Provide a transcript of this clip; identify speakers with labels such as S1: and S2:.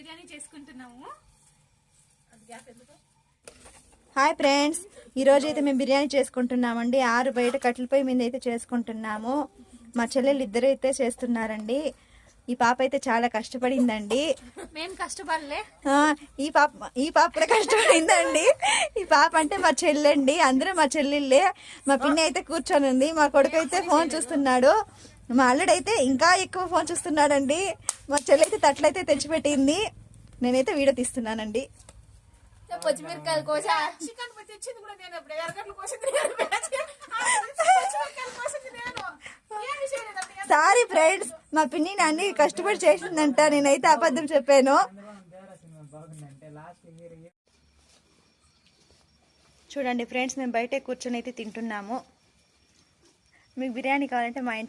S1: బిర్యానీ చేసుకుంటున్నాము.
S2: Hi friends, ఈరోజు అయితే మేము బిర్యానీ చేసుకుంటున్నామండి. 6 బయట కట్టెల పొయ్యి మీద అయితే చేసుకుంటున్నాము. మా చెల్లెలు ఇద్దరు అయితే చేస్తున్నారండి. ఈ పాప అయితే చాలా కష్టపడిందండి.
S1: మేము కష్టపడలే,
S2: ఈ పాప కూడా కష్టపడిందండి. ఈ పాప అంటే మా చెల్లెండి, అందరూ మా చెల్లెళ్ళే. మా పిన్ని అయితే కూర్చొని ఉంది, మా కొడుకు అయితే ఫోన్ చూస్తున్నాడు, మా అల్లుడైతే ఇంకా ఎక్కువ ఫోన్ చూస్తున్నాడండి. మా చెల్లి అయితే తట్లయితే తెచ్చిపెట్టింది, నేనైతే వీడియో తీస్తున్నానండి.
S1: పచ్చిమిరకాయలు కోసా, చికెన్ తెచ్చింది కూడా నేను, ఎరగడ్లు కోసింది నేను.
S2: సారీ ఫ్రెండ్స్, మా పిన్ని అన్ని కష్టపడి చేసిందంట, నేనైతే అబద్ధం చెప్పాను. చూడండి ఫ్రెండ్స్, మేము బయట కూర్చొని అయితే తింటున్నాము. మీకు బిర్యానీ కావాలంటే మా ఇంటికి